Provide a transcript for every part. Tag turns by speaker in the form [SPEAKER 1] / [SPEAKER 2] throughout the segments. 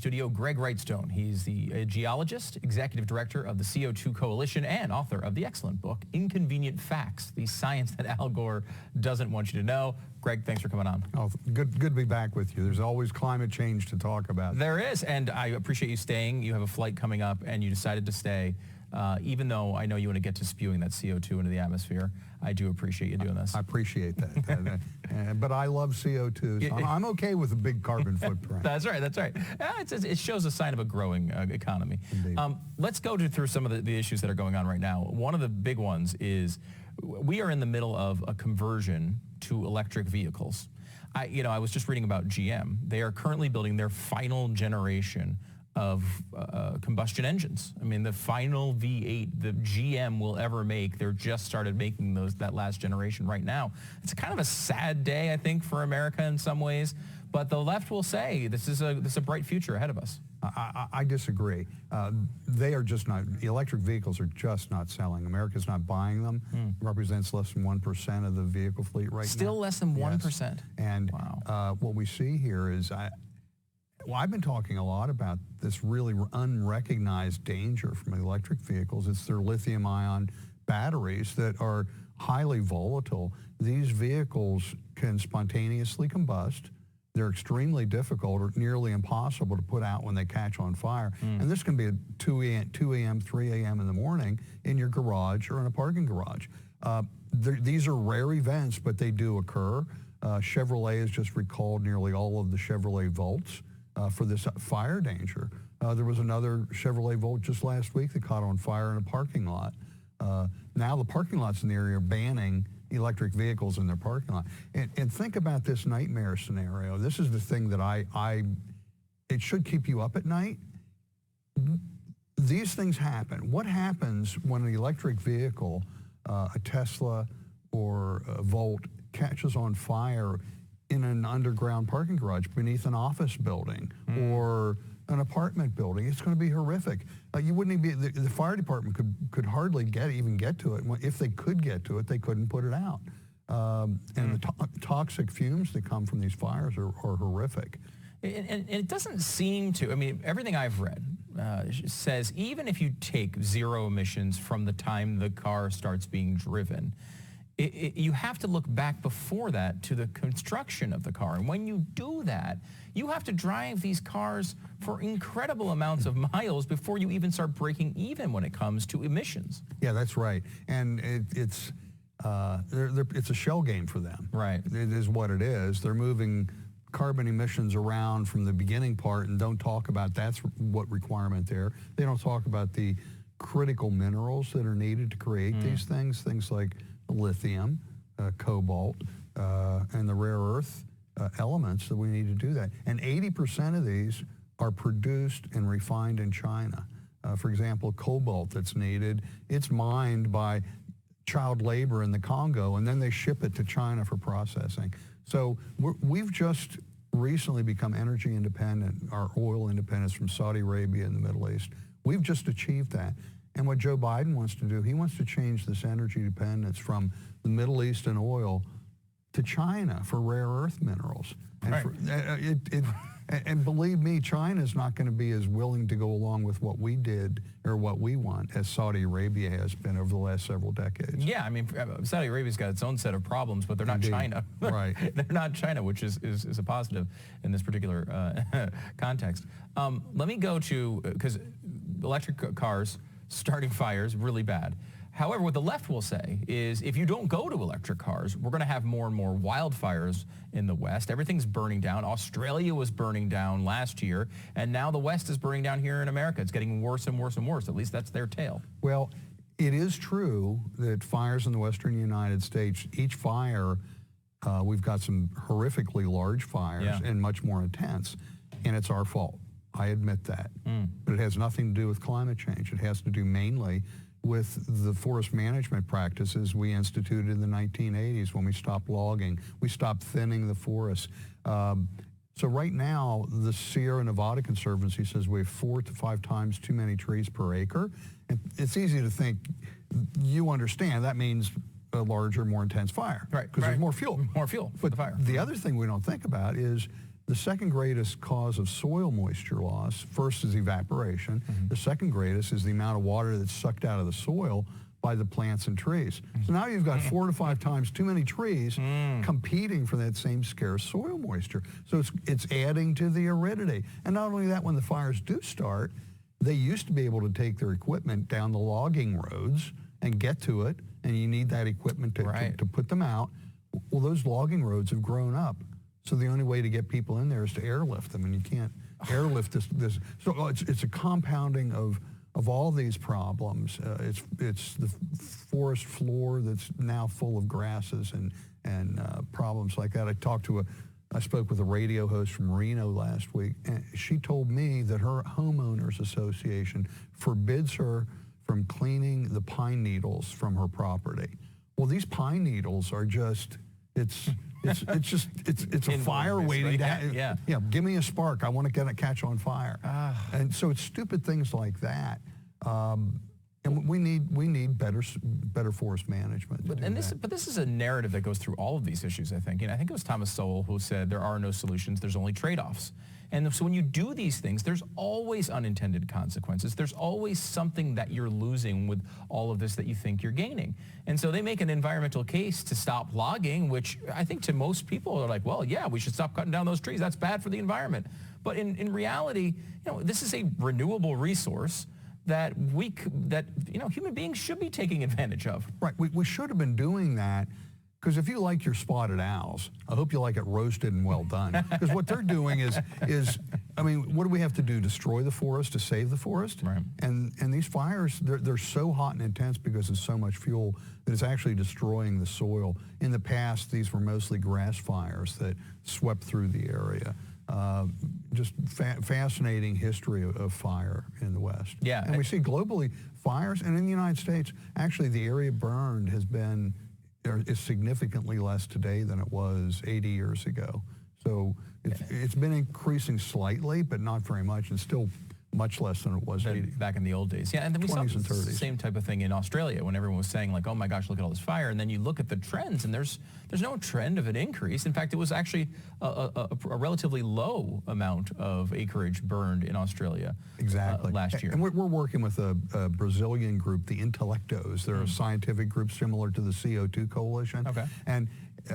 [SPEAKER 1] studio Greg Wrightstone. He's the geologist, executive director of the CO2 Coalition, and author of the excellent book, Inconvenient Facts, the science that Al Gore doesn't want you to know. Greg, thanks for coming on.
[SPEAKER 2] Oh, good to be back with you. There's always climate change to talk about.
[SPEAKER 1] There is, and I appreciate you staying. You have a flight coming up, and you decided to stay. Even though I know you want to get to spewing that CO2 into the atmosphere, I do appreciate you doing this.
[SPEAKER 2] I appreciate that. But I love CO2, so I'm okay with a big carbon footprint.
[SPEAKER 1] That's right, that's right. It shows a sign of a growing economy. Let's go through some of the issues that are going on right now. One of the big ones is we are in the middle of a conversion to electric vehicles. I was just reading about GM. They are currently building their final generation of combustion engines. I mean, the final V8 the GM will ever make, they're just started making that last generation right now. It's kind of a sad day, I think, for America in some ways, but the left will say this is a bright future ahead of us.
[SPEAKER 2] I disagree. They are just not, electric vehicles are just not selling. America's not buying them. Represents less than 1% of the vehicle fleet right now.
[SPEAKER 1] Still less than 1%?
[SPEAKER 2] Yes. And wow. What we see here is, I've been talking a lot about this really unrecognized danger from electric vehicles. It's their lithium-ion batteries that are highly volatile. These vehicles can spontaneously combust. They're extremely difficult or nearly impossible to put out when they catch on fire. And this can be at 2 a.m., 3 a.m. in the morning in your garage or in a parking garage. These are rare events, but they do occur. Chevrolet has just recalled nearly all of the Chevrolet Volts for this fire danger. There was another Chevrolet Volt just last week that caught on fire in a parking lot. Now the parking lots in the area are banning electric vehicles in their parking lot. And think about this nightmare scenario. This is the thing that it should keep you up at night. These things happen. What happens when an electric vehicle, a Tesla or a Volt, catches on fire in an underground parking garage beneath an office building or an apartment building? It's going to be horrific. You wouldn't even the fire department could hardly even get to it. If they could get to it, they couldn't put it out. And the toxic fumes that come from these fires are horrific.
[SPEAKER 1] And it doesn't seem to, I mean, everything I've read says even if you take zero emissions from the time the car starts being driven, you have to look back before that to the construction of the car. And when you do that, you have to drive these cars for incredible amounts of miles before you even start breaking even when it comes to emissions.
[SPEAKER 2] Yeah, that's right. And it's a shell game for them.
[SPEAKER 1] Right.
[SPEAKER 2] It is what it is. They're moving carbon emissions around from the beginning part and don't talk about that's what requirement there. They don't talk about the critical minerals that are needed to create these things like lithium, cobalt, and the rare earth elements that we need to do that. And 80% of these are produced and refined in China. For example, cobalt that's needed, it's mined by child labor in the Congo, and then they ship it to China for processing. So we've just recently become energy independent, our oil independence from Saudi Arabia and the Middle East. We've just achieved that. And what Joe Biden wants to do, he wants to change this energy dependence from the Middle East and oil to China for rare earth minerals. And, and believe me, China's not going to be as willing to go along with what we did or what we want as Saudi Arabia has been over the last several decades.
[SPEAKER 1] Yeah, I mean, Saudi Arabia's got its own set of problems, but they're not China.
[SPEAKER 2] Right.
[SPEAKER 1] They're not China, which is a positive in this particular context. Let me go to, because electric cars starting fires, really bad. However, what the left will say is if you don't go to electric cars, we're going to have more and more wildfires in the West. Everything's burning down. Australia was burning down last year, and now the West is burning down here in America. It's getting worse and worse and worse. At least that's their tale.
[SPEAKER 2] Well, it is true that fires in the western United States, each fire, we've got some horrifically large fires and much more intense, and it's our fault. I admit that. But it has nothing to do with climate change. It has to do mainly with the forest management practices we instituted in the 1980s when we stopped logging. We stopped thinning the forests. So right now, the Sierra Nevada Conservancy says we have 4 to 5 times too many trees per acre. And it's easy to think, you understand, that means a larger, more intense fire.
[SPEAKER 1] Right.
[SPEAKER 2] Because there's more fuel.
[SPEAKER 1] More fuel for the fire.
[SPEAKER 2] The other thing we don't think about is the second greatest cause of soil moisture loss, first is evaporation. The second greatest is the amount of water that's sucked out of the soil by the plants and trees. So now you've got 4 to 5 times too many trees competing for that same scarce soil moisture. So it's adding to the aridity. And not only that, when the fires do start, they used to be able to take their equipment down the logging roads and get to it, and you need that equipment to put them out. Well, those logging roads have grown up. So the only way to get people in there is to airlift them, and you can't airlift this. So it's a compounding of all these problems. It's the forest floor that's now full of grasses and problems like that. I spoke with a radio host from Reno last week, and she told me that her homeowners association forbids her from cleaning the pine needles from her property. Well, these pine needles are just, it's a fire waiting to happen. Yeah, give me a spark. I want to catch on fire. And so it's stupid things like that. And we need better forest management.
[SPEAKER 1] But this is a narrative that goes through all of these issues, I think. I think it was Thomas Sowell who said there are no solutions, there's only trade-offs. And so when you do these things, there's always unintended consequences. There's always something that you're losing with all of this that you think you're gaining. And so they make an environmental case to stop logging, which I think to most people are like, well, yeah, we should stop cutting down those trees. That's bad for the environment. But in reality, this is a renewable resource that human beings should be taking advantage of.
[SPEAKER 2] Right, we should have been doing that, because if you like your spotted owls, I hope you like it roasted and well done. Because what they're doing is, I mean, what do we have to do? Destroy the forest to save the forest?
[SPEAKER 1] Right.
[SPEAKER 2] And these fires, they're so hot and intense because of so much fuel that it's actually destroying the soil. In the past, these were mostly grass fires that swept through the area. Just fascinating history of fire in the West.
[SPEAKER 1] Yeah.
[SPEAKER 2] And we see globally fires, and in the United States, actually the area burned is significantly less today than it was 80 years ago. So it's been increasing slightly, but not very much, and still much less than it was
[SPEAKER 1] back in the old days. Yeah, and then we saw the
[SPEAKER 2] 30s.
[SPEAKER 1] Same type of thing in Australia when everyone was saying like, oh my gosh, look at all this fire. And then you look at the trends and there's no trend of an increase. In fact, it was actually a relatively low amount of acreage burned in Australia last year.
[SPEAKER 2] And we're working with a Brazilian group, the Intelectos. They're a scientific group similar to the CO2 Coalition.
[SPEAKER 1] Okay.
[SPEAKER 2] And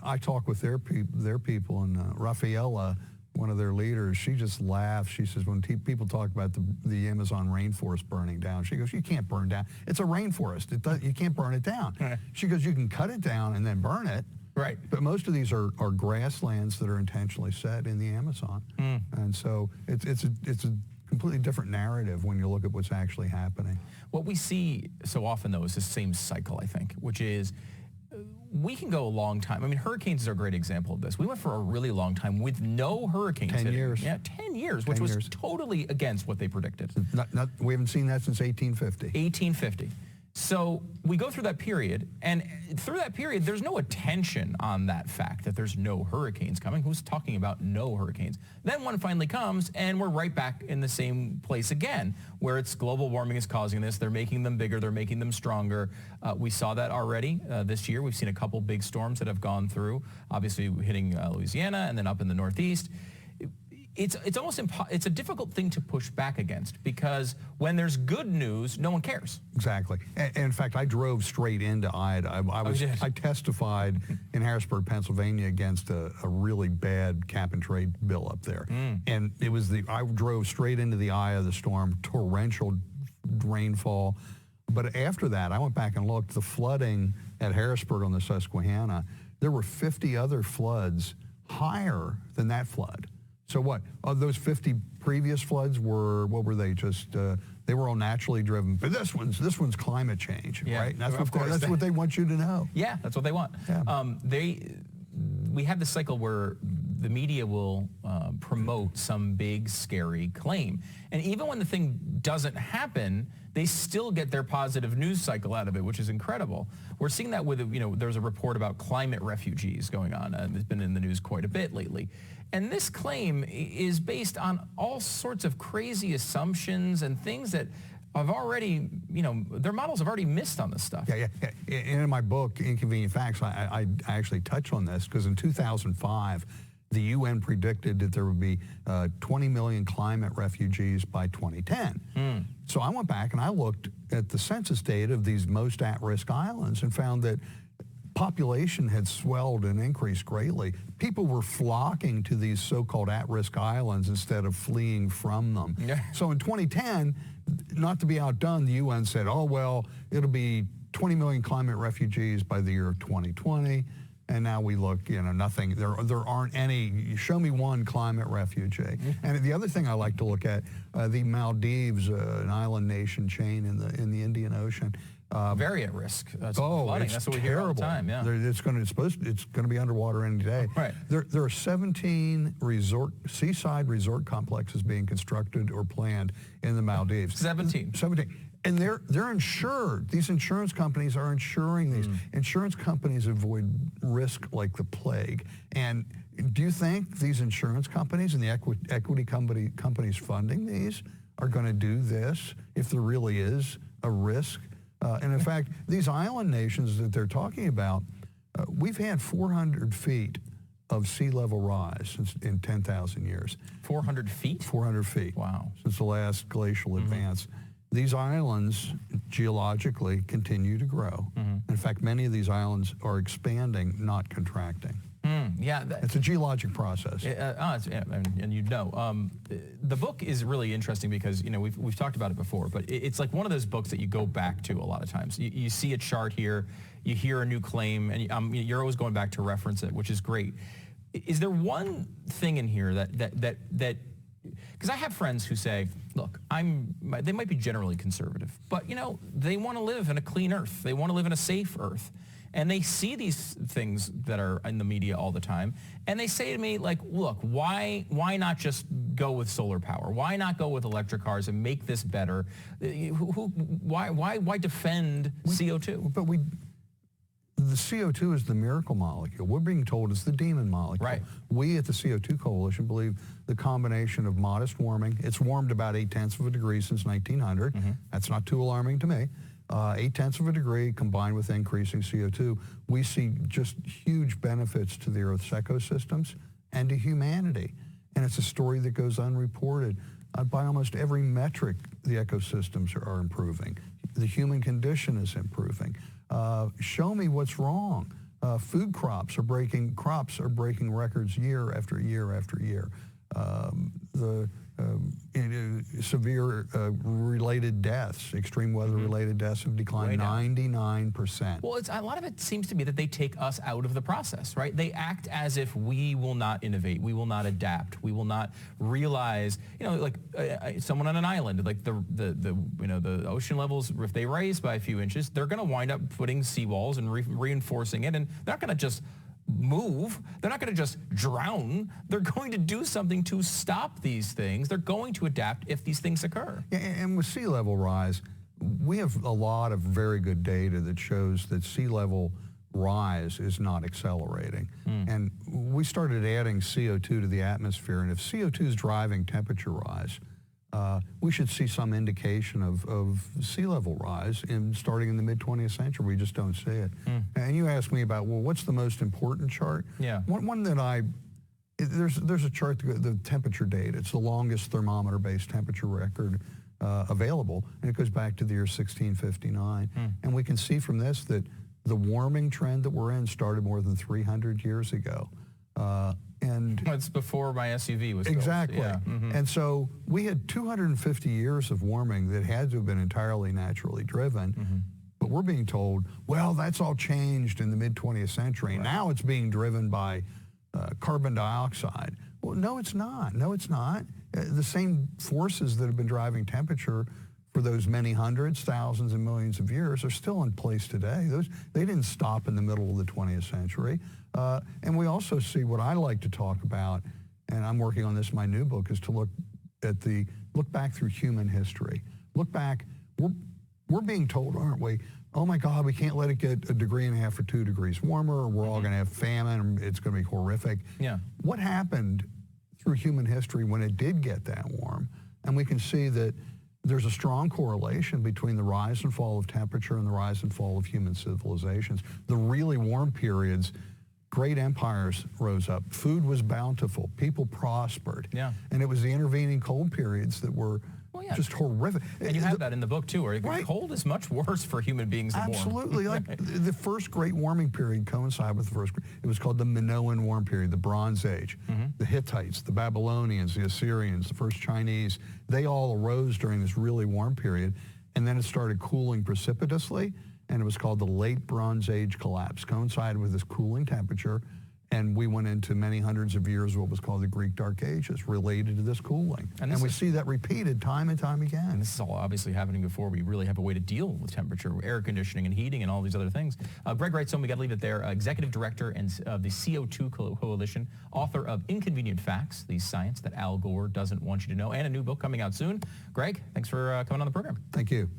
[SPEAKER 2] I talk with their people, and Rafaela, one of their leaders, she just laughs. She says, when people talk about the Amazon rainforest burning down, she goes, you can't burn down. It's a rainforest. You can't burn it down.
[SPEAKER 1] Right.
[SPEAKER 2] She goes, you can cut it down and then burn it.
[SPEAKER 1] Right.
[SPEAKER 2] But most of these are grasslands that are intentionally set in the Amazon. And so it's a completely different narrative when you look at what's actually happening.
[SPEAKER 1] What we see so often, though, is the same cycle, I think, which is we can go a long time. I mean, hurricanes are a great example of this. We went for a really long time with no hurricanes.
[SPEAKER 2] 10 years.
[SPEAKER 1] Yeah, 10 years, which was totally against what they predicted.
[SPEAKER 2] We haven't seen that since 1850.
[SPEAKER 1] 1850. So we go through that period, and through that period, there's no attention on that fact that there's no hurricanes coming. Who's talking about no hurricanes? Then one finally comes, and we're right back in the same place again, where it's global warming is causing this. They're making them bigger. They're making them stronger. We saw that already this year. We've seen a couple big storms that have gone through, obviously hitting Louisiana and then up in the Northeast. It's almost it's a difficult thing to push back against, because when there's good news, no one cares.
[SPEAKER 2] Exactly. And in fact, I drove straight into Ida. I testified in Harrisburg, Pennsylvania, against a really bad cap and trade bill up there. And it was I drove straight into the eye of the storm, torrential rainfall. But after that, I went back and looked. The flooding at Harrisburg on the Susquehanna, there were 50 other floods higher than that flood. So what? Those 50 previous floods what were they? Just they were all naturally driven. But this one's climate change, right? And that's what they want you to know.
[SPEAKER 1] Yeah, that's what they want. Yeah. We have this cycle where the media will promote some big, scary claim. And even when the thing doesn't happen, they still get their positive news cycle out of it, which is incredible. We're seeing that with, there's a report about climate refugees going on. It's been in the news quite a bit lately. And this claim is based on all sorts of crazy assumptions and things that have already, their models have already missed on this stuff.
[SPEAKER 2] Yeah. And in my book, Inconvenient Facts, I actually touch on this, because in 2005, The UN predicted that there would be 20 million climate refugees by 2010. So I went back and I looked at the census data of these most at-risk islands and found that population had swelled and increased greatly. People were flocking to these so-called at-risk islands instead of fleeing from them. So in 2010, not to be outdone, the UN said, oh, well, it'll be 20 million climate refugees by the year of 2020. And now we look, nothing. There aren't any. Show me one climate refugee. And the other thing I like to look at, the Maldives, an island nation chain in the Indian Ocean.
[SPEAKER 1] Very at risk.
[SPEAKER 2] Flooding.
[SPEAKER 1] That's what we
[SPEAKER 2] terrible.
[SPEAKER 1] hear all the time. Yeah,
[SPEAKER 2] it's going to be underwater any day.
[SPEAKER 1] Right.
[SPEAKER 2] There are 17 seaside resort complexes being constructed or planned in the Maldives.
[SPEAKER 1] 17.
[SPEAKER 2] And they're insured. These insurance companies are insuring these. Insurance companies avoid risk like the plague. And do you think these insurance companies and the equity companies funding these are going to do this if there really is a risk? And in fact, these island nations that they're talking about, we've had 400 feet of sea level rise in 10,000 years.
[SPEAKER 1] 400 feet?
[SPEAKER 2] 400 feet.
[SPEAKER 1] Wow.
[SPEAKER 2] Since the last glacial advance. These islands, geologically, continue to grow. In fact, many of these islands are expanding, not contracting.
[SPEAKER 1] Yeah,
[SPEAKER 2] it's a geologic process.
[SPEAKER 1] The book is really interesting because we've talked about it before, but it's like one of those books that you go back to a lot of times. You see a chart here, you hear a new claim, and you're always going back to reference it, which is great. Is there one thing in here that because I have friends who say, look, they might be generally conservative, but they want to live in a clean earth. They want to live in a safe earth. And they see these things that are in the media all the time, and they say to me, like, look, why not just go with solar power? Why not go with electric cars and make this better? Why defend CO2?
[SPEAKER 2] But the CO2 is the miracle molecule. We're being told it's the demon molecule.
[SPEAKER 1] Right. We
[SPEAKER 2] at the CO2 Coalition believe the combination of modest warming, it's warmed about 0.8 of a degree since 1900. That's not too alarming to me. 0.8 of a degree combined with increasing CO2, we see just huge benefits to the Earth's ecosystems and to humanity. And it's a story that goes unreported. By almost every metric, the ecosystems are improving. The human condition is improving. Show me what's wrong. Food crops are breaking records year after year after year. Severe related deaths, extreme weather related deaths have declined 99%.
[SPEAKER 1] Well, a lot of it seems to be that they take us out of the process, right? They act as if we will not innovate, we will not adapt, we will not realize, like someone on an island, like the ocean levels, if they rise by a few inches, they're going to wind up putting seawalls and reinforcing it, and they're not going to just move. They're not going to just drown. They're going to do something to stop these things. They're going to adapt if these things occur.
[SPEAKER 2] Yeah, and with sea level rise, we have a lot of very good data that shows that sea level rise is not accelerating. And we started adding CO2 to the atmosphere, and if CO2 is driving temperature rise, we should see some indication of sea level rise starting in the mid-20th century. We just don't see it. And you asked me about, well, what's the most important chart?
[SPEAKER 1] Yeah.
[SPEAKER 2] One that there's a chart, the temperature data. It's the longest thermometer-based temperature record available, and it goes back to the year 1659. And we can see from this that the warming trend that we're in started more than 300 years ago. And
[SPEAKER 1] it's before my SUV was
[SPEAKER 2] exactly.
[SPEAKER 1] built. Yeah.
[SPEAKER 2] And so we had 250 years of warming that had to have been entirely naturally driven. But we're being told, well, that's all changed in the mid-20th century. Right. Now it's being driven by carbon dioxide. Well, no, it's not. No, it's not. The same forces that have been driving temperature for those many hundreds, thousands, and millions of years are still in place today. They didn't stop in the middle of the 20th century. And we also see what I like to talk about, and I'm working on this in my new book, is to look back through human history. Look back. We're being told, aren't we? Oh my God, we can't let it get 1.5 degrees or 2 degrees warmer, or we're all going to have famine, and it's going to be horrific.
[SPEAKER 1] Yeah.
[SPEAKER 2] What happened through human history when it did get that warm? And we can see that there's a strong correlation between the rise and fall of temperature and the rise and fall of human civilizations. The really warm periods great empires rose up. Food was bountiful. People prospered.
[SPEAKER 1] Yeah.
[SPEAKER 2] And it was the intervening cold periods that were just horrific.
[SPEAKER 1] And you have that in the book, too, where
[SPEAKER 2] Right.
[SPEAKER 1] cold is much worse for human beings than warm.
[SPEAKER 2] Absolutely. Like the first great warming period coincided with the first. It was called the Minoan warm period, the Bronze Age. The Hittites, the Babylonians, the Assyrians, the first Chinese, they all arose during this really warm period. And then it started cooling precipitously, and it was called the Late Bronze Age collapse. Coincided with this cooling temperature, and we went into many hundreds of years of what was called the Greek Dark Ages related to this cooling. And we see that repeated time and time again.
[SPEAKER 1] And this is all obviously happening before we really have a way to deal with temperature, air conditioning and heating and all these other things. Greg Wrightstone, we got to leave it there, Executive Director of the CO2 Coalition, author of Inconvenient Facts, the science that Al Gore doesn't want you to know, and a new book coming out soon. Greg, thanks for coming on the program.
[SPEAKER 2] Thank you.